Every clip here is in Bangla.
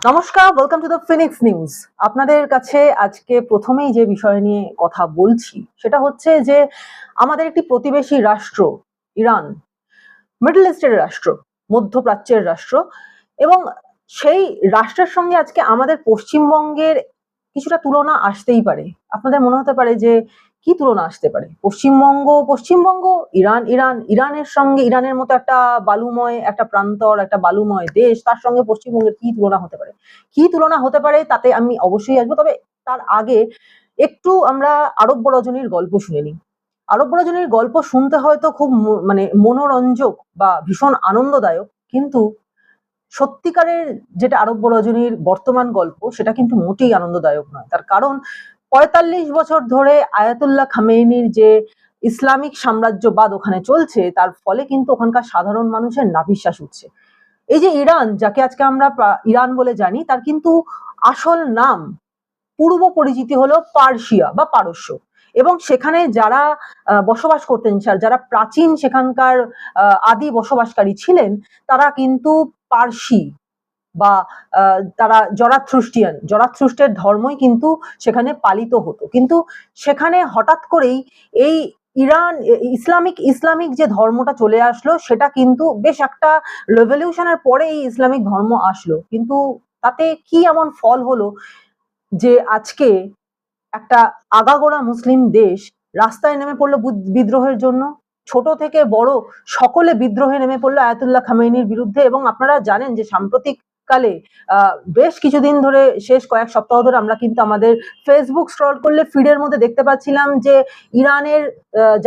নমস্কার, welcome to the Phoenix news. আপনাদের কাছে আজকে প্রথমেই যে বিষয় নিয়ে কথা বলছি সেটা হচ্ছে যে আমাদের একটি প্রতিবেশী রাষ্ট্র ইরান, মিডল ইস্টের রাষ্ট্র, মধ্যপ্রাচ্যের রাষ্ট্র, এবং সেই রাষ্ট্রের সঙ্গে আজকে আমাদের পশ্চিমবঙ্গের কিছুটা তুলনা আসতেই পারে। আপনাদের মনে হতে পারে যে কি তুলনা আসতে পারে? পশ্চিমবঙ্গ, ইরানের সঙ্গে, ইরানের মতো একটা বালুময় একটা প্রান্তর, একটা বালুময় দেশ, তার সঙ্গে পশ্চিমবঙ্গের কি তুলনা হতে পারে? কি তুলনা হতে পারে তাতে আমি অবশ্যই আসবো। তবে তার আগে একটু আমরা আরব্য রজনীর গল্প শুনে নিই। আরব্য রজনীর গল্প শুনতে হয়তো খুব মানে মনোরঞ্জক বা ভীষণ আনন্দদায়ক, কিন্তু সত্যিকারের যেটা আরব্য রজনীর বর্তমান গল্প সেটা কিন্তু মোটেই আনন্দদায়ক নয়। তার কারণ ৪৫ বছর ধরে আয়াতুল্লাহ খামেনির যে ইসলামিক সাম্রাজ্যবাদ ওখানে চলছে, তার ফলে কিন্তু ওখানকার সাধারণ মানুষের নাভিশ্বাস উঠছে। এই যে ইরান, যাকে আজকে আমরা ইরান বলে জানি, তার কিন্তু আসল নাম, পূর্ব পরিচিতি হলো পার্সিয়া বা পারস্য। এবং সেখানে যারা বসবাস করতেন, যারা প্রাচীন সেখানকার আদি বসবাসকারী ছিলেন, তারা কিন্তু পার্সি বা তারা জরাথ্রুস্টের ধর্মই কিন্তু সেখানে পালিত হতো। কিন্তু সেখানে হঠাৎ করেই এই ইসলামিক যে ধর্মটা চলে আসলো, সেটা কিন্তু বেশ একটা রেভলিউশনের পরে এই ইসলামিক ধর্ম আসলো। কিন্তু তাতে কি এমন ফল হলো যে আজকে একটা আগাগোড়া মুসলিম দেশ রাস্তায় নেমে পড়লো বিদ্রোহের জন্য? ছোট থেকে বড় সকলে বিদ্রোহে নেমে পড়লো আয়াতুল্লাহ খামেনির বিরুদ্ধে। এবং আপনারা জানেন যে সাম্প্রতিক কালে বেশ কিছুদিন ধরে, শেষ কয়েক সপ্তাহ ধরে আমরা কিন্তু আমাদের ফেসবুক স্ক্রল করলে ফিডের মধ্যে দেখতে পাচ্ছিলাম যে ইরানের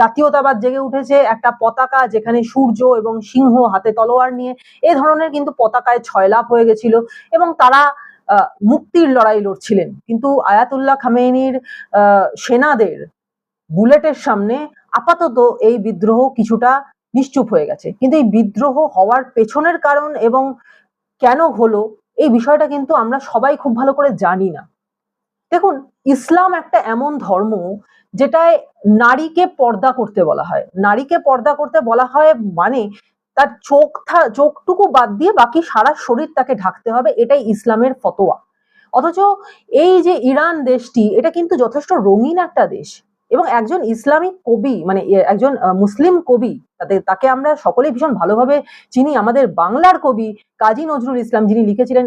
জাতীয়তাবাদ জেগে উঠেছে। একটা পতাকা যেখানে সূর্য এবং সিংহ হাতে তলোয়ার নিয়ে, এ ধরনের কিন্তু পতাকায় ছয়লাপ হয়ে গেছিল এবং তারা মুক্তির লড়াই লড়ছিলেন। কিন্তু আয়াতুল্লাহ খামেনির সেনাদের বুলেটের সামনে আপাতত এই বিদ্রোহ কিছুটা নিশ্চুপ হয়ে গেছে। কিন্তু এই বিদ্রোহ হওয়ার পেছনের কারণ এবং কেন হলো, এই বিষয়টা কিন্তু আমরা সবাই খুব ভালো করে জানি না। দেখুন, ইসলাম একটা এমন ধর্ম যেটায় নারীকে পর্দা করতে বলা হয়। নারীকে পর্দা করতে বলা হয় মানে তার চোখটুকু বাদ দিয়ে বাকি সারা শরীর তাকে ঢাকতে হবে, এটাই ইসলামের ফতোয়া। অথচ এই যে ইরান দেশটি, এটা কিন্তু যথেষ্ট রঙিন একটা দেশ। এবং একজন ইসলামিক কবি, মানে একজন মুসলিম কবি, তাকে আমরা সকলেই ভীষণ ভালোভাবে চিনি, আমাদের বাংলার কবি কাজী নজরুল ইসলাম, যিনি লিখেছিলেন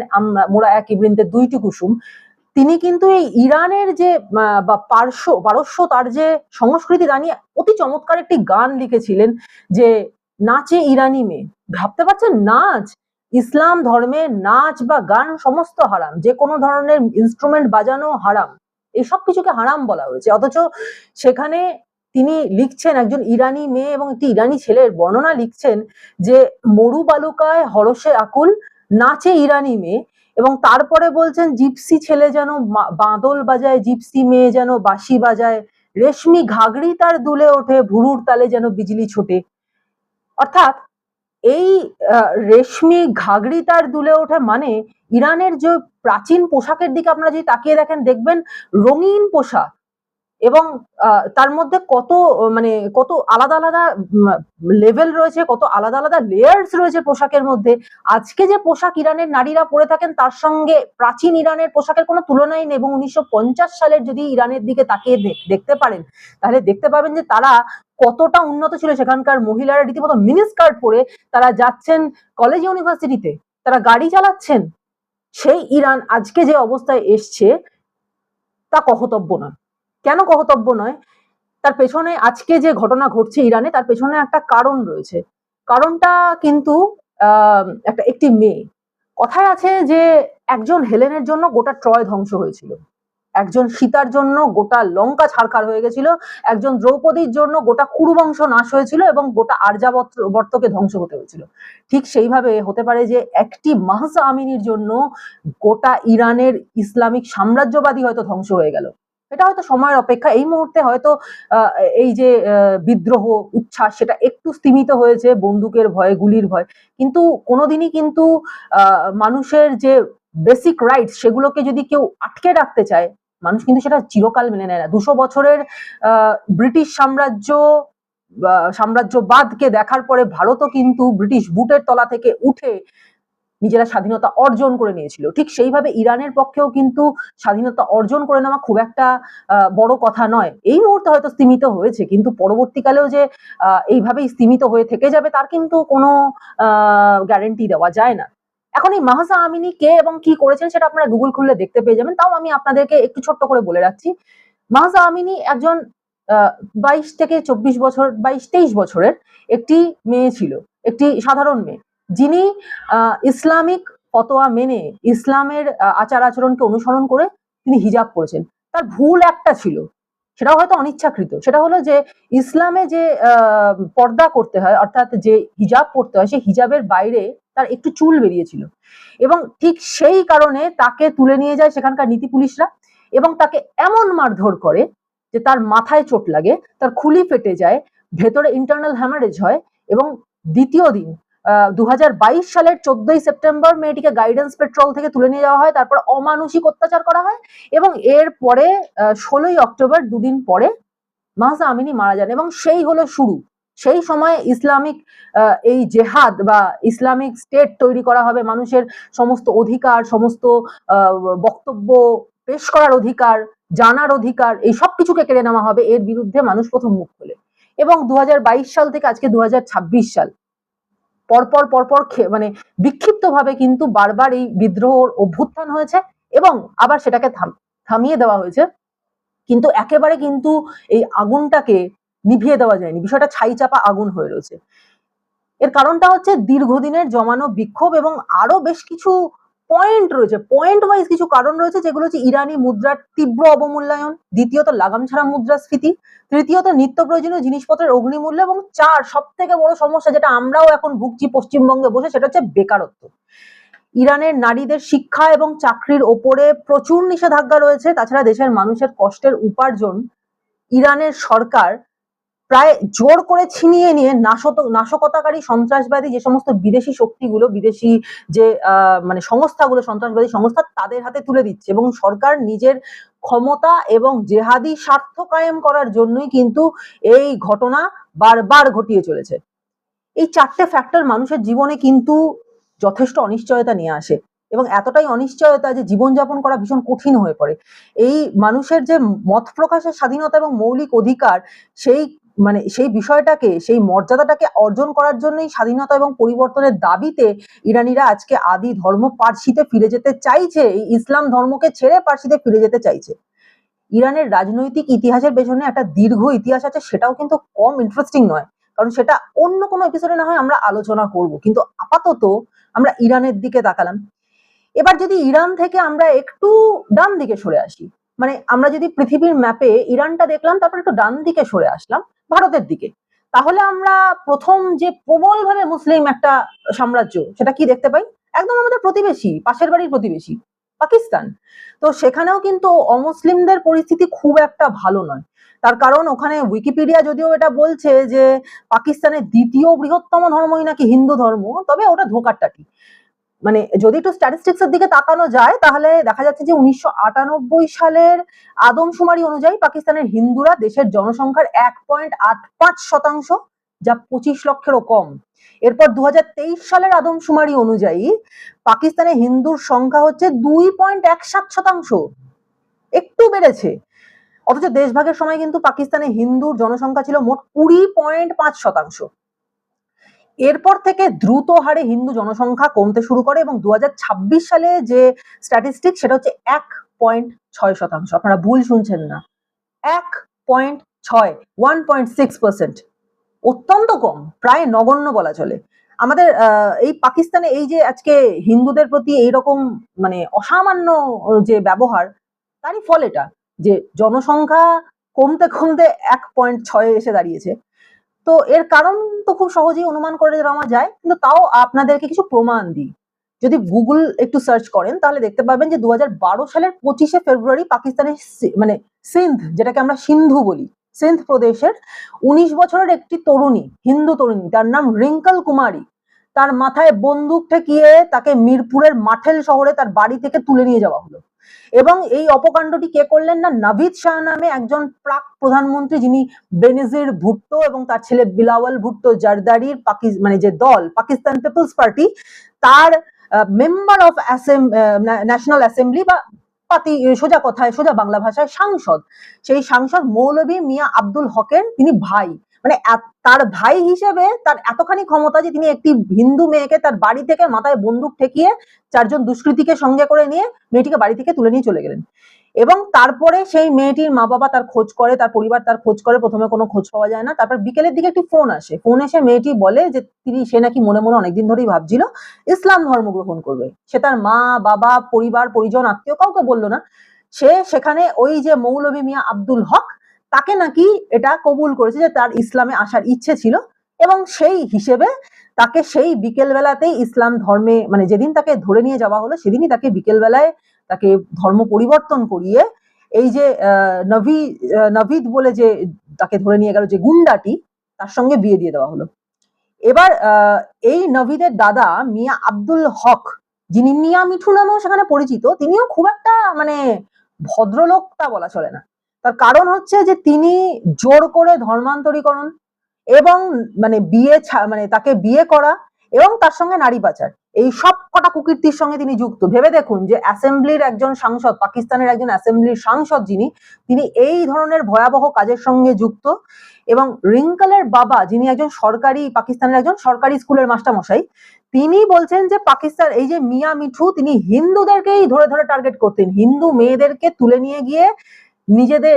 মোরা এক ইবৃন্তের দুইটি কুসুম। তিনি কিন্তু এই ইরানের যে বা পারস্য তার যে সংস্কৃতি, তা নিয়ে অতি চমৎকার একটি গান লিখেছিলেন যে নাচে ইরানি মেয়ে। ভাবতে পারছেন? নাচ, ইসলাম ধর্মে নাচ বা গান সমস্ত হারাম, যে কোনো ধরনের ইনস্ট্রুমেন্ট বাজানো হারাম, এসব কিছুকে হারাম বলা হয়েছে। অথচ সেখানে তিনি লিখছেন, একজন ইরানি মেয়ে এবং একটি ইরানি ছেলের বর্ণনা লিখছেন যে মরু বালুকায় হরসে আকুল, নাচে ইরানি মেয়ে। এবং তারপরে বলছেন জিপসি ছেলে যেন বাঁদল বাজায়, জিপসি মেয়ে যেন বাঁশি বাজায়, রেশমি ঘাগড়ি তার দুলে ওঠে, ভুরুর তালে যেন বিজলি ছোটে। অর্থাৎ এই রেশমি ঘাগড়ি তার দুলে ওঠে মানে ইরানের যে প্রাচীন পোশাকের দিকে আপনারা যদি তাকিয়ে দেখেন, দেখবেন রঙিন পোশাক এবং তার মধ্যে কত আলাদা আলাদা লেভেল রয়েছে, কত আলাদা আলাদা লেয়ার্স রয়েছে পোশাকের মধ্যে। আজকে যে পোশাক ইরানের নারীরা পরে থাকেন, তার সঙ্গে প্রাচীন ইরানের পোশাকের কোনো তুলনাই নেই। এবং ১৯৫০ সালের যদি ইরানের দিকে তাকিয়ে দেখতে পারেন, তাহলে দেখতে পাবেন যে তারা কতটা উন্নত ছিল। সেখানকার মহিলারা রীতিমতো মিনি স্কার্ট পরে তারা যাচ্ছেন কলেজ ইউনিভার্সিটিতে, তারা গাড়ি চালাচ্ছেন। সেই ইরান আজকে যে অবস্থায় এসছে, তা কহতব্য নয়। কেন কহতব্য নয়? তার পেছনে আজকে যে ঘটনা ঘটছে ইরানে, তার পেছনে একটা কারণ রয়েছে। কারণটা কিন্তু একটি মেয়ে। কথায় আছে যে একজন হেলেনের জন্য গোটা ট্রয় ধ্বংস হয়েছিল, একজন সীতার জন্য গোটা লঙ্কা ছারখার হয়ে গেছিল, একজন দ্রৌপদীর জন্য গোটা কুরুবংশ নাশ হয়েছিল এবং গোটা আর্যাবর্তকে ধ্বংস হতে হয়েছিল। ঠিক সেইভাবে হতে পারে যে একটি মাহসা আমিনীর জন্য গোটা ইরানের ইসলামিক সাম্রাজ্যবাদী হয়তো ধ্বংস হয়ে গেল। এটা হয়তো সময়ের অপেক্ষা। এই মুহূর্তে হয়তো এই যে বিদ্রোহ উচ্ছ্বাস, সেটা একটু স্তিমিত হয়েছে বন্দুকের ভয়ে, গুলির ভয়, কিন্তু কোনোদিনই কিন্তু মানুষের যে বেসিক রাইটস, সেগুলোকে যদি কেউ আটকে রাখতে চায়, মানুষ কিন্তু সেটা চিরকাল মেনে নেয় না। ২০০ বছরের ব্রিটিশ সাম্রাজ্যবাদকে দেখার পরে ভারতও কিন্তু ব্রিটিশ বুটের তলা থেকে উঠে নিজেরা স্বাধীনতা অর্জন করে নিয়েছিল, ঠিক সেইভাবে ইরানের পক্ষেও কিন্তু স্বাধীনতা অর্জন করে নেওয়া খুব একটা বড় কথা নয়। এই মুহূর্তে হয়তো স্তীমিত হয়েছে, কিন্তু পরবর্তীকালেও যে এইভাবেই স্তীমিত হয়ে থেকে যাবে তার কিন্তু কোনো গ্যারেন্টি দেওয়া যায় না। এখন এই মাহসা আমিনী কে এবং কি করেছেন সেটা আপনারা গুগল খুললে দেখতে পেয়ে যাবেন। তাও আমি আপনাদেরকে একটু ছোট্ট করে বলে রাখছি। মাহসা আমিনী একজন 22 থেকে 24 বছর, 22-23 বছরের একটি মেয়ে ছিল, একটি সাধারণ মেয়ে, যিনি ইসলামিক ফতোয়া মেনে ইসলামের আচার আচরণকে অনুসরণ করে তিনি হিজাব পরেছেন। তার ভুল একটা ছিল, সেটাও হয়তো অনিচ্ছাকৃত, সেটা হলো যে ইসলামে যে পর্দা করতে হয়, অর্থাৎ যে হিজাব পরতে হয়, সেই হিজাবের বাইরে তার একটু চুল বেরিয়েছিল এবং ঠিক সেই কারণে তাকে তুলে নিয়ে যায় সেখানকার নীতি পুলিশরা এবং তাকে এমন মারধর করে যে তার মাথায় চোট লাগে, তার খুলি ফেটে যায়, ভেতরে ইন্টারনাল হ্যামারেজ হয় এবং দ্বিতীয় দিন 2022 সালের 14ই সেপ্টেম্বর মেয়েটিকে গাইডেন্স পেট্রোল থেকে তুলে নিয়ে যাওয়া হয়, তারপর অমানুষিক অত্যাচার করা হয় এবং এরপরে 16ই অক্টোবর দুদিন পরে মাহসা আমিনী মারা যান এবং সেই হলো শুরু। সেই সময় ইসলামিক এই জেহাদ বা ইসলামিক স্টেট তৈরি করা হবে, মানুষের সমস্ত অধিকার, সমস্ত বক্তব্য পেশ করার অধিকার, জানার অধিকার, এই সব কিছুকে কেড়ে নেওয়া হবে, এর বিরুদ্ধে মানুষ প্রথম মুখ খোলে। এবং 2022 সাল থেকে আজকে 2026 সাল পরপর পরপর মানে বিক্ষিপ্তভাবে কিন্তু বারবার এই বিদ্রোহ অভ্যুত্থান হয়েছে এবং আবার সেটাকে থামিয়ে দেওয়া হয়েছে, কিন্তু একেবারে কিন্তু এই আগুনটাকে নিভিয়ে দেওয়া যায়নি, বিষয়টা ছাই চাপা আগুন হয়ে রয়েছে। এর কারণটা হচ্ছে দীর্ঘদিনের জমানো বিক্ষোভ এবং আরো বেশ কিছু পয়েন্ট রয়েছে, পয়েন্ট ওয়াইজ কিছু কারণ রয়েছে, যেগুলো হচ্ছে ইরানি মুদ্রার তীব্র অবমূল্যায়ন, দ্বিতীয়ত লাগাম ছাড়া মুদ্রাস্ফীতি, তৃতীয়ত নিত্য প্রয়োজনীয় জিনিসপত্রের অগ্নিমূল্য এবং চার সব থেকে বড় সমস্যা যেটা আমরাও এখন ভুগছি পশ্চিমবঙ্গে বসে, সেটা হচ্ছে বেকারত্ব। ইরানের নারীদের শিক্ষা এবং চাকরির ওপরে প্রচুর নিষেধাজ্ঞা রয়েছে। তাছাড়া দেশের মানুষের কষ্টের উপার্জন ইরানের সরকার প্রায় জোর করে ছিনিয়ে নিয়ে নাশকতাকারী সন্ত্রাসবাদী যে সমস্ত বিদেশি শক্তিগুলো, বিদেশি যে মানে সংস্থাগুলো, সন্ত্রাসবাদী সংস্থা, তাদের হাতে তুলে দিচ্ছে এবং সরকার নিজের ক্ষমতা এবং জেহাদি স্বার্থ কায়েম করার জন্যই কিন্তু এই ঘটনা বারবার ঘটিয়ে চলেছে। এই চারটে ফ্যাক্টর মানুষের জীবনে কিন্তু যথেষ্ট অনিশ্চয়তা নিয়ে আসে এবং এতটাই অনিশ্চয়তা যে জীবনযাপন করা ভীষণ কঠিন হয়ে পড়ে। এই মানুষের যে মত প্রকাশের স্বাধীনতা এবং মৌলিক অধিকার, সেই বিষয়টাকে, সেই মর্যাদাটাকে অর্জন করার জন্যই স্বাধীনতা এবং পরিবর্তনের দাবিতে ইরানিরা আজকে আদি ধর্ম পার্সিতে ফিরে যেতে চাইছে, এই ইসলাম ধর্মকে ছেড়ে পার্সিতে ফিরে যেতে চাইছে। ইরানের রাজনৈতিক ইতিহাসের পেছনে একটা দীর্ঘ ইতিহাস আছে, সেটাও কিন্তু কম ইন্টারেস্টিং নয়, কারণ সেটা অন্য কোনো এপিসোডে না হয় আমরা আলোচনা করব, কিন্তু আপাতত আমরা ইরানের দিকে তাকালাম। এবার যদি ইরান থেকে আমরা একটু ডান দিকে সরে আসি, মানে আমরা যদি পৃথিবীর ম্যাপে ইরানটা দেখলাম, তারপর একটু ডান দিকে সরে আসলাম ভারতের দিকে, তাহলে আমরা প্রথম যে প্রবলভাবে মুসলিম একটা সাম্রাজ্য, সেটা কি দেখতে পাই? একদম আমাদের প্রতিবেশী, পাশের বাড়ির প্রতিবেশী পাকিস্তান। তো সেখানেও কিন্তু অমুসলিমদের পরিস্থিতি খুব একটা ভালো নয়। তার কারণ ওখানে উইকিপিডিয়া যদিও এটা বলছে যে পাকিস্তানের দ্বিতীয় বৃহত্তম ধর্মই নাকি হিন্দু ধর্ম, তবে ওটা ধোঁকার টাটি। মানে যদি একটু স্ট্যাটিস্টিক্স এর দিকে তাকানো যায় তাহলে দেখা যাচ্ছে যে 1998 সালের আদমশুমারি অনুযায়ী পাকিস্তানের হিন্দুরা দেশের জনসংখ্যার 1.85%, যা 25 লক্ষেরও কম। এরপর 2023 সালের আদমশুমারি অনুযায়ী পাকিস্তানে হিন্দুর সংখ্যা হচ্ছে 2.17%, একটু বেড়েছে। অথচ দেশভাগের সময় কিন্তু পাকিস্তানে হিন্দুর জনসংখ্যা ছিল মোট 20.5%। এরপর থেকে দ্রুত হারে হিন্দু জনসংখ্যা কমতে শুরু করে এবং 2026 সালে যে স্ট্যাটিস্টিক, সেটা হচ্ছে 1.6%। আপনারা ভুল শুনছেন না, 1.6, 1.6%, অত্যন্ত কম, প্রায় নগণ্য বলা চলে। আমাদের এই পাকিস্তানে এই যে আজকে হিন্দুদের প্রতি এইরকম মানে অসামান্য যে ব্যবহার, তারই ফল এটা যে জনসংখ্যা কমতে কমতে 1.6 এসে দাঁড়িয়েছে। তো এর কারণ তো খুব সহজেই অনুমান করে নেওয়া যায়, কিন্তু তাও আপনাদেরকে কিছু প্রমাণ দিই। যদি গুগল একটু সার্চ করেন তাহলে দেখতে পাবেন যে 2012 সালের 25শে ফেব্রুয়ারি পাকিস্তানের মানে সিন্ধ, যেটাকে আমরা সিন্ধু বলি, সিন্ধ প্রদেশের 19 বছরের একটি তরুণী, হিন্দু তরুণী, তার নাম রিঙ্কল কুমারী, তার মাথায় বন্দুক ঠেকিয়ে তাকে মিরপুরের মাঠেল শহরে তার বাড়ি থেকে তুলে নিয়ে যাওয়া হলো। এবং এই অপকাণ্ডটি কে করলেন না, নাভিদ শাহ নামে একজন প্রাক প্রধানমন্ত্রী, যিনি বেনজির ভুট্টো এবং তার ছেলে বিলাওয়াল ভুট্টো জারদারির মানে যে দল পাকিস্তান পিপলস পার্টি, তার মেম্বার অফ ন্যাশনাল অ্যাসেম্বলি বা পাতি, সোজা কথায় সোজা বাংলা ভাষায় সাংসদ, সেই সাংসদ মৌলভী মিয়া আব্দুল হকের তিনি ভাই, মানে তার ভাই হিসেবে তার এতখানি ক্ষমতা যে তিনি একটি হিন্দু মেয়েকে তার বাড়ি থেকে মাথায় বন্দুক ঠেকিয়ে 4 জন দুষ্কৃতীকে সঙ্গে করে নিয়ে মেয়েটিকে বাড়ি থেকে তুলে নিয়ে চলে গেলেন। এবং তারপরে সেই মেয়েটির মা বাবা তার খোঁজ করে, তার পরিবার তার খোঁজ করে, প্রথমে কোনো খোঁজ পাওয়া যায় না। তারপর বিকেলের দিকে একটি ফোন আসে, ফোন এসে মেয়েটি বলে যে সে নাকি মনে মনে অনেকদিন ধরেই ভাবছিল ইসলাম ধর্ম গ্রহণ করবে। সে তার মা বাবা পরিবার পরিজন আত্মীয় কাউকে বললো না, সে সেখানে ওই যে মৌলভী মিয়া আব্দুল হক তাকে নাকি এটা কবুল করেছে যে তার ইসলামে আসার ইচ্ছে ছিল, এবং সেই হিসেবে তাকে সেই বিকেল বেলাতেই ইসলাম ধর্মে, মানে যেদিন তাকে ধরে নিয়ে যাওয়া হলো সেদিনই তাকে বিকেল বেলায় তাকে ধর্ম পরিবর্তন করিয়ে এই যে নভিদ বলে যে তাকে ধরে নিয়ে গেল যে গুন্ডাটি, তার সঙ্গে বিয়ে দিয়ে দেওয়া হলো। এবার এই নভিদের দাদা মিয়া আব্দুল হক, যিনি মিয়া মিঠু নামেও সেখানে পরিচিত, তিনিও খুব একটা মানে ভদ্রলোক তা বলা চলে না। তার কারণ হচ্ছে যে তিনি জোর করে ধর্মান্তরীকরণ এবং মানে মানে তাকে বিয়ে করা এবং তার সঙ্গে নারী পাচার, এই সব কটা কুকীর্তির সঙ্গে তিনি যুক্ত। ভেবে দেখুন যে অ্যাসেম্বলির একজন সাংসদ, পাকিস্তানের একজন অ্যাসেম্বলির সাংসদ যিনি, তিনি এই ধরনের ভয়াবহ কাজের সঙ্গে যুক্ত। এবং রিঙ্কেলের বাবা, যিনি একজন পাকিস্তানের একজন সরকারি স্কুলের মাস্টারমশাই, তিনি বলছেন যে পাকিস্তান এই যে মিয়া মিঠু, তিনি হিন্দুদেরকেই ধরে ধরে টার্গেট করতেন, হিন্দু মেয়েদেরকে তুলে নিয়ে গিয়ে নিজেদের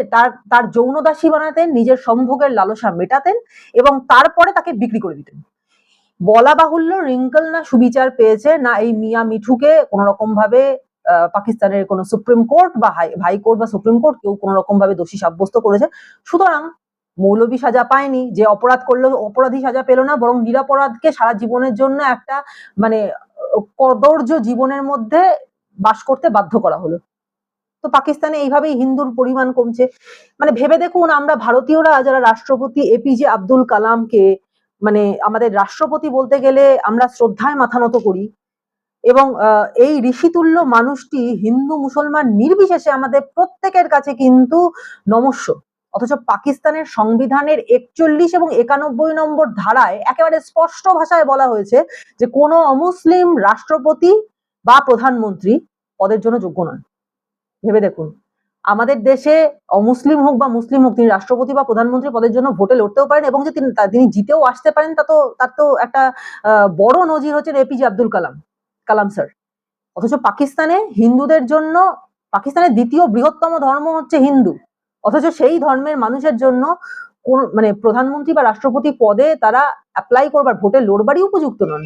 তার যৌনদাসী বানাতেন, নিজের সম্ভোগের লালসা মেটাতেন এবং তারপরে তাকে বিক্রি করে দিতেন। বলা বাহুল্য, রিঙ্কেল না সুবিচার পেয়েছে, না এই মিয়া মিঠুকে কোন রকম ভাবে পাকিস্তানের কোন সুপ্রিম কোর্ট বা হাইকোর্ট বা সুপ্রিম কোর্ট কেউ কোন রকম ভাবে দোষী সাব্যস্ত করেছে। সুতরাং মৌলবী সাজা পায়নি, যে অপরাধ করলো অপরাধী সাজা পেল না, বরং নিরপরাধকে সারা জীবনের জন্য একটা মানে কদর্য জীবনের মধ্যে বাস করতে বাধ্য করা হলো। তো পাকিস্তানে এইভাবেই হিন্দুর পরিমাণ কমছে। মানে ভেবে দেখুন, আমরা ভারতীয়রা যারা রাষ্ট্রপতি এপিজে আব্দুল কালামকে মানে আমাদের রাষ্ট্রপতি বলতে গেলে আমরা শ্রদ্ধায় মাথা নত করি, এবং এই ঋষিতুল্য মানুষটি হিন্দু মুসলমান নির্বিশেষে আমাদের প্রত্যেকের কাছে কিন্তু নমস্য। অথচ পাকিস্তানের সংবিধানের 41 এবং 91 নম্বর ধারায় একেবারে স্পষ্ট ভাষায় বলা হয়েছে যে কোনো অমুসলিম রাষ্ট্রপতি বা প্রধানমন্ত্রী পদের জন্য যোগ্য নয়। ভেবে দেখুন, আমাদের দেশে অমুসলিম হোক বা মুসলিম হোক, তিনি রাষ্ট্রপতি বা প্রধানমন্ত্রী পদের জন্য ভোটে লড়তেও পারেন এবং যে তিনি জিতেও আসতে পারেন, তার তো একটা বড় নজির হচ্ছে এপিজে আব্দুল কালাম স্যার। অথচ পাকিস্তানে হিন্দুদের জন্য, পাকিস্তানের দ্বিতীয় বৃহত্তম ধর্ম হচ্ছে হিন্দু, অথচ সেই ধর্মের মানুষের জন্য কোন মানে প্রধানমন্ত্রী বা রাষ্ট্রপতি পদে তারা অ্যাপ্লাই করবার, ভোটে লড়বারই উপযুক্ত নন।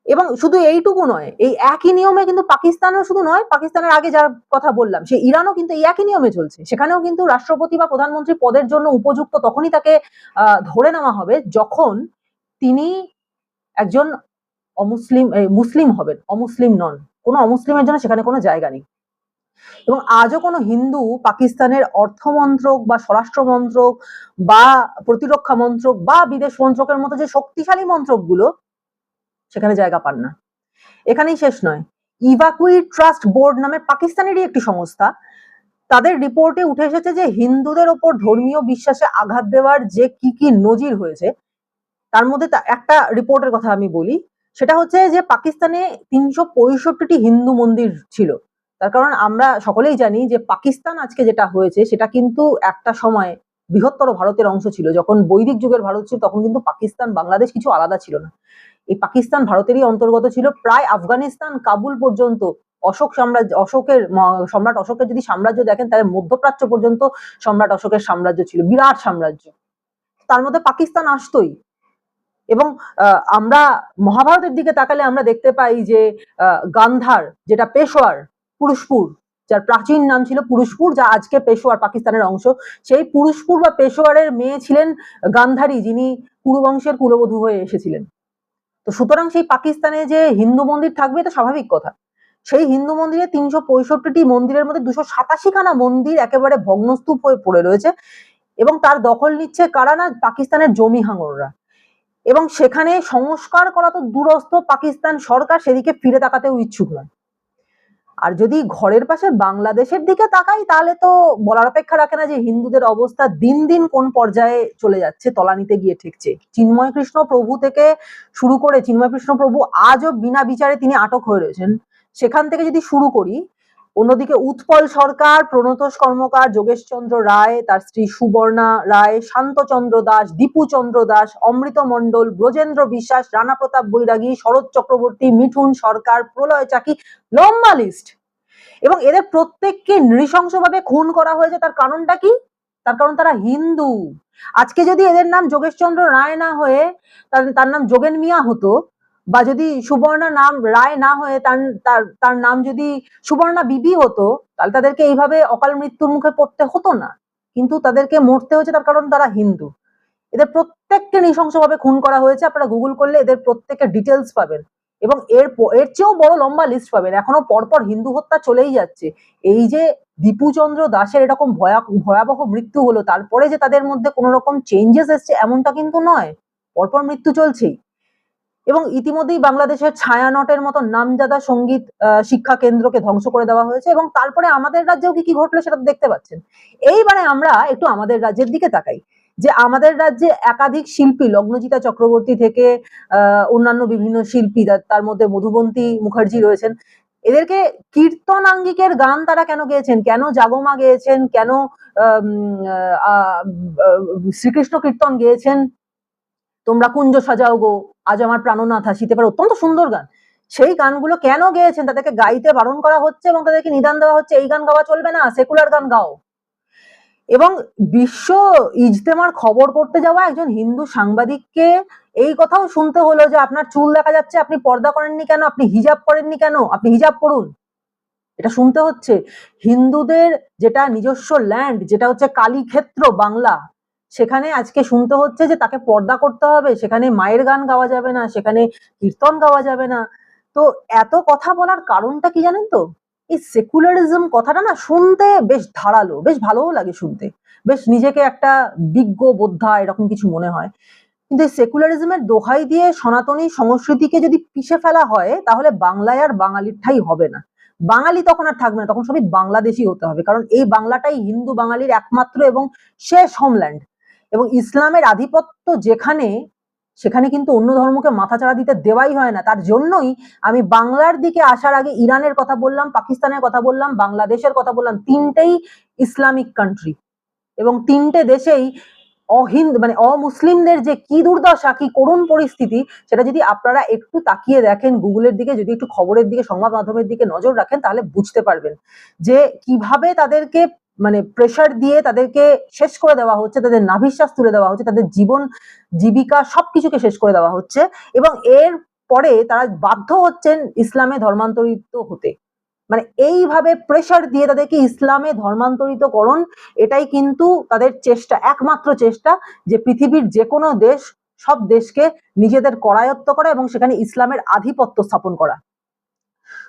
এবং শুধু এইটুকু নয়, এই একই নিয়মে কিন্তু পাকিস্তানও শুধু নয়, পাকিস্তানের আগে যার কথা বললাম সে ইরানও কিন্তু এই একই নিয়মে চলছে। সেখানেও কিন্তু রাষ্ট্রপতি বা প্রধানমন্ত্রী পদের জন্য উপযুক্ত তখনই তাকে ধরে নেওয়া হবে যখন তিনি একজন মুসলিম হবেন, অমুসলিম নন। কোনো অমুসলিমের জন্য সেখানে কোনো জায়গা নেই। এবং আজও কোনো হিন্দু পাকিস্তানের অর্থমন্ত্রক বা স্বরাষ্ট্র মন্ত্রক বা প্রতিরক্ষা মন্ত্রক বা বিদেশ মন্ত্রকের মতো যে শক্তিশালী মন্ত্রকগুলো, সেখানে জায়গা পান না। এখানেই শেষ নয়, ইভাকুই ট্রাস্ট বোর্ড নামে পাকিস্তানেরই একটি সংস্থা, তাদের রিপোর্টে উঠে এসেছে যে হিন্দুদের ওপর ধর্মীয় বিশ্বাসে আঘাত দেওয়ার যে কি নজির হয়েছে, তার মধ্যে একটা রিপোর্টের কথা আমি বলি। সেটা হচ্ছে যে পাকিস্তানে 365টি হিন্দু মন্দির ছিল। তার কারণ আমরা সকলেই জানি যে পাকিস্তান আজকে যেটা হয়েছে সেটা কিন্তু একটা সময় বৃহত্তর ভারতের অংশ ছিল। যখন বৈদিক যুগের ভারত ছিল তখন কিন্তু পাকিস্তান বাংলাদেশ কিছু আলাদা ছিল না। এই পাকিস্তান ভারতেরই অন্তর্গত ছিল, প্রায় আফগানিস্তান কাবুল পর্যন্ত। সম্রাট অশোকের যদি সাম্রাজ্য দেখেন তাহলে মধ্যপ্রাচ্য পর্যন্ত সম্রাট অশোকের সাম্রাজ্য ছিল, বিরাট সাম্রাজ্য। তার মধ্যে পাকিস্তান আসতোই। এবং আমরা মহাভারতের দিকে তাকালে আমরা দেখতে পাই যে গান্ধার, যেটা পেশোয়ার, পুরুষপুর, যার প্রাচীন নাম ছিল পুরুষপুর, যা আজকে পেশোয়ার পাকিস্তানের অংশ, সেই পুরুষপুর বা পেশোয়ারের মেয়ে ছিলেন গান্ধারী, যিনি কুরুবংশের কুলবধূ হয়ে এসেছিলেন। তো সুতরাং সেই পাকিস্তানে যে হিন্দু মন্দির থাকবে এটা স্বাভাবিক কথা। সেই হিন্দু মন্দিরে 365টি মন্দিরের মধ্যে 287খানা মন্দির একেবারে ভগ্নস্তূপ হয়ে পড়ে রয়েছে, এবং তার দখল নিচ্ছে কারা না, পাকিস্তানের জমি হাঙররা। এবং সেখানে সংস্কার করা তো দূরস্থ, পাকিস্তান সরকার সেদিকে ফিরে তাকাতেও ইচ্ছুক নয়। আর যদি ঘরের পাশে বাংলাদেশের দিকে তাকাই তাহলে তো বলার অপেক্ষা রাখে না যে হিন্দুদের অবস্থা দিন দিন কোন পর্যায়ে চলে যাচ্ছে, তলানিতে গিয়ে ঠেকছে। চিন্ময় কৃষ্ণ প্রভু থেকে শুরু করে চিন্ময় কৃষ্ণ প্রভু আজও বিনা বিচারে তিনি আটক হয়ে রয়েছেন। সেখান থেকে যদি শুরু করি, অন্যদিকে উৎপল সরকার, প্রণতোষ কর্মকার, যোগেশচন্দ্র রায়, তার স্ত্রী সুবর্ণা রায়, শান্তচন্দ্র দাস, দীপু চন্দ্র দাস, অমৃত মণ্ডল, ব্রজেন্দ্র বিশ্বাস, রানা প্রতাপ বৈরাগী, শরৎ চক্রবর্তী, মিঠুন সরকার, প্রলয় চাকি, লম্বা লিস্ট। এবং এদের প্রত্যেককে নৃশংসভাবে খুন করা হয়েছে। তার কারণটা কি? তার কারণ তারা হিন্দু। আজকে যদি এদের নাম যোগেশচন্দ্র রায় না হয়ে তার নাম যোগেন মিয়া হতো, বা যদি সুবর্ণা নাম রায় না হয়ে তার নাম যদি সুবর্ণা বিবি হতো, তাহলে তাদেরকে এইভাবে অকাল মৃত্যুর মুখে পড়তে হতো না। কিন্তু তাদেরকে মরতে হয়েছে তার কারণ তারা হিন্দু। এদের প্রত্যেককে নৃশংসভাবে খুন করা হয়েছে। আপনারা গুগল করলে এদের প্রত্যেকের ডিটেলস পাবেন, এবং এর চেয়েও বড় লম্বা লিস্ট পাবেন। এখনো পরপর হিন্দু হত্যা চলেই যাচ্ছে। এই যে দীপুচন্দ্র দাসের এরকম ভয়াবহ মৃত্যু হলো, তারপরে যে তাদের মধ্যে কোনো রকম চেঞ্জেস এসছে এমনটা কিন্তু নয়, পরপর মৃত্যু চলছেই। এবং ইতিমধ্যেই বাংলাদেশের ছায়ানটের মতো নামজাদা সঙ্গীত শিক্ষা কেন্দ্রকে ধ্বংস করে দেওয়া হয়েছে, এবং তারপরে আমাদের রাজ্যেও কি কি ঘটলো সেটা দেখতে পাচ্ছেন। এইবারে আমরা একটু আমাদের রাজ্যের দিকে তাকাই, যে আমাদের রাজ্যে একাধিক শিল্পী, লগ্নজিতা চক্রবর্তী থেকে অন্যান্য বিভিন্ন শিল্পী, তার মধ্যে মধুবন্তী মুখার্জি রয়েছেন, এদেরকে কীর্তনাঙ্গিকের গান তারা কেন গেয়েছেন, কেন জাগমা গেয়েছেন, কেন শ্রীকৃষ্ণ কীর্তন গেয়েছেন, তোমরা কুঞ্জ সাজাও গো আজ আমার প্রাণনাথ হাসিতে পারে, অত্যন্ত সুন্দর গান। সেই গানগুলো কেন গেয়েছেন? তাদেরকে গাইতে বারণ করা হচ্ছে এবং তাদেরকে নিদান দেওয়া হচ্ছে, এই গান গাওয়া চলবে না, সেকুলার গান গাও। এবং বিশ্ব ইজতেমার খবর করতে যাওয়া একজন হিন্দু সাংবাদিককে এই কথাও শুনতে হলো যে আপনার চুল দেখা যাচ্ছে, আপনি পর্দা করেননি কেন, আপনি হিজাব করেননি কেন, আপনি হিজাব করুন। এটা শুনতে হচ্ছে। হিন্দুদের যেটা নিজস্ব ল্যান্ড, যেটা হচ্ছে কালীক্ষেত্র বাংলা, সেখানে আজকে শুনতে হচ্ছে যে তাকে পর্দা করতে হবে, সেখানে মায়ের গান গাওয়া যাবে না, সেখানে কীর্তন গাওয়া যাবে না। তো এত কথা বলার কারণটা কি জানেন তো? এই সেকুলারিজম কথাটা না শুনতে বেশ ধারালো, বেশ ভালোও লাগে শুনতে, বেশ নিজেকে একটা বিজ্ঞ বোদ্ধা এরকম কিছু মনে হয়। কিন্তু এই সেকুলারিজমের দোহাই দিয়ে সনাতনী সংস্কৃতিকে যদি পিষে ফেলা হয়, তাহলে বাংলায় আর বাঙালির ঠাঁই হবে না। বাঙালি তখন আর থাকবে না, তখন সবই বাংলাদেশি হতে হবে। কারণ এই বাংলাটাই হিন্দু বাঙালির একমাত্র এবং শেষ হোমল্যান্ড। এবং ইসলামের আধিপত্য যেখানে, সেখানে কিন্তু অন্য ধর্মকে মাথাচাড়া দিতে দেওয়াই হয় না। তার জন্যই আমি বাংলার দিকে আসার আগে ইরানের কথা বললাম, পাকিস্তানের কথা বললাম, বাংলাদেশের কথা বললাম। তিনটেই ইসলামিক কান্ট্রি, এবং তিনটে দেশেই মানে অমুসলিমদের যে কি দুর্দশা, কি করুণ পরিস্থিতি, সেটা যদি আপনারা একটু তাকিয়ে দেখেন, গুগলের দিকে যদি একটু খবরের দিকে, সংবাদ মাধ্যমের দিকে নজর রাখেন, তাহলে বুঝতে পারবেন যে কিভাবে তাদেরকে মানে প্রেসার দিয়ে তাদেরকে শেষ করে দেওয়া হচ্ছে, তাদের নাভিশ্বাস তুলে দেওয়া হচ্ছে, তাদের জীবন জীবিকা সবকিছুকে শেষ করে দেওয়া হচ্ছে, এবং এর পরে তারা বাধ্য হচ্ছেন ইসলামে ধর্মান্তরিত হতে। মানে এইভাবে প্রেসার দিয়ে তাদেরকে ইসলামে ধর্মান্তরিতকরণ, এটাই কিন্তু তাদের চেষ্টা, একমাত্র চেষ্টা, যে পৃথিবীর যে কোনো দেশ, সব দেশকে নিজেদের করায়ত্ত করা এবং সেখানে ইসলামের আধিপত্য স্থাপন করা।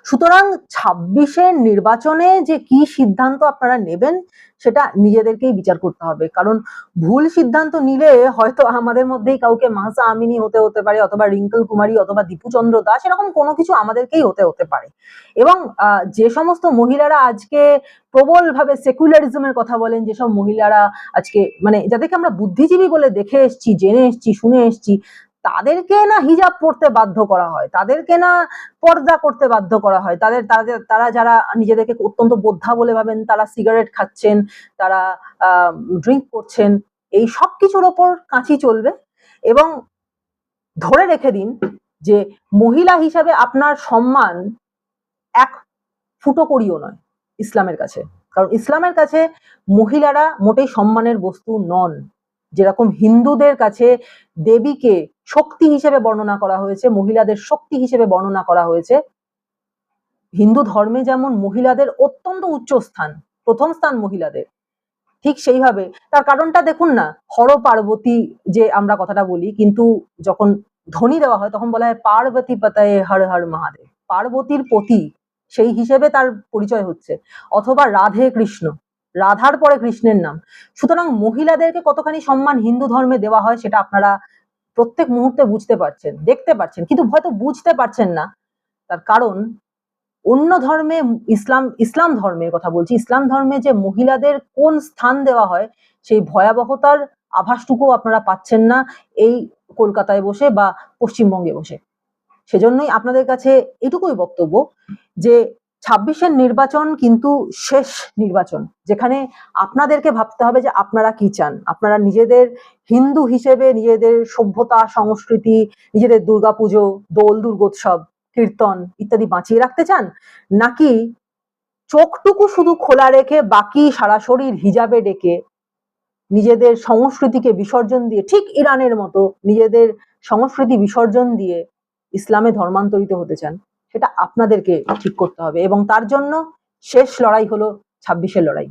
সুতরাং ২৬-এর নির্বাচনে যে কি সিদ্ধান্ত আপনারা নেবেন সেটা নিজেদেরকেই বিচার করতে হবে। কারণ ভুল সিদ্ধান্ত নিলে হয়তো আমাদের মধ্যেই কাউকে মাহসা আমিনী হতে পারে, অথবা রিঙ্কল কুমারী, অথবা দীপুচন্দ্র দাস, এরকম কোনো কিছু আমাদেরকেই হতে পারে। এবং যে সমস্ত মহিলারা আজকে প্রবলভাবে সেকুলারিজমের কথা বলেন, যেসব মহিলারা আজকে মানে যাদেরকে আমরা বুদ্ধিজীবী বলে দেখে এসছি, জেনে এসছি, শুনে এসছি, তাদেরকে না হিজাব পড়তে বাধ্য করা হয়, তাদেরকে না পর্দা করতে বাধ্য করা হয়, তারা যারা নিজেদেরকে অত্যন্ত বোদ্ধা বলে ভাবেন, তারা সিগারেট খাচ্ছেন, তারা ড্রিঙ্ক করছেন, এই সব কিছুর ওপর কাঁচি চলবে। এবং ধরে রেখে দিন যে মহিলা হিসাবে আপনার সম্মান এক ফুটো করিও নয় ইসলামের কাছে। কারণ ইসলামের কাছে মহিলারা মোটেই সম্মানের বস্তু নন। যেরকম হিন্দুদের কাছে দেবীকে শক্তি হিসেবে বর্ণনা করা হয়েছে, মহিলাদের শক্তি হিসেবে বর্ণনা করা হয়েছে, হিন্দু ধর্মে যেমন মহিলাদের অত্যন্ত উচ্চ স্থান, প্রথম স্থান মহিলাদের, ঠিক সেইভাবে তার কারণটা দেখুন না, হর পার্বতী যে আমরা কথাটা বলি, কিন্তু যখন ধ্বনি দেওয়া হয় তখন বলা হয় পার্বতী পতায়ে হর হর মহাদেব, পার্বতীর পতি সেই হিসেবে তার পরিচয় হচ্ছে। অথবা রাধে কৃষ্ণ, রাধার পরে কৃষ্ণের নাম। সুতরাং মহিলাদেরকে কতখানি সম্মান হিন্দু ধর্মে দেওয়া হয় সেটা আপনারা প্রত্যেক মুহূর্তে বুঝতে পারছেন, দেখতে পাচ্ছেন, কিন্তু হয়তো বুঝতে পারছেন না। তার কারণ অন্য ধর্মে ইসলাম ধর্মের কথা বলছি, ইসলাম ধর্মে যে মহিলাদের কোন স্থান দেওয়া হয় সেই ভয়াবহতার আভাসটুকু আপনারা পাচ্ছেন না এই কলকাতায় বসে বা পশ্চিমবঙ্গে বসে। সেজন্যই আপনাদের কাছে এটুকুই বক্তব্য যে 26-এর নির্বাচন কিন্তু শেষ নির্বাচন, যেখানে আপনাদেরকে ভাবতে হবে যে আপনারা কি চান। আপনারা নিজেদের হিন্দু হিসেবে নিজেদের সভ্যতা, সংস্কৃতি, নিজেদের দুর্গাপুজো, দোল, দুর্গোৎসব, কীর্তন ইত্যাদি বাঁচিয়ে রাখতে চান, নাকি চোখটুকু শুধু খোলা রেখে বাকি সারা শরীর হিজাবে ডেকে নিজেদের সংস্কৃতিকে বিসর্জন দিয়ে, ঠিক ইরানের মতো নিজেদের সংস্কৃতি বিসর্জন দিয়ে ইসলামে ধর্মান্তরিত হতে চান, সেটা আপনাদেরকে ঠিক করতে হবে। এবং তার জন্য শেষ লড়াই হলো 26-এর লড়াই।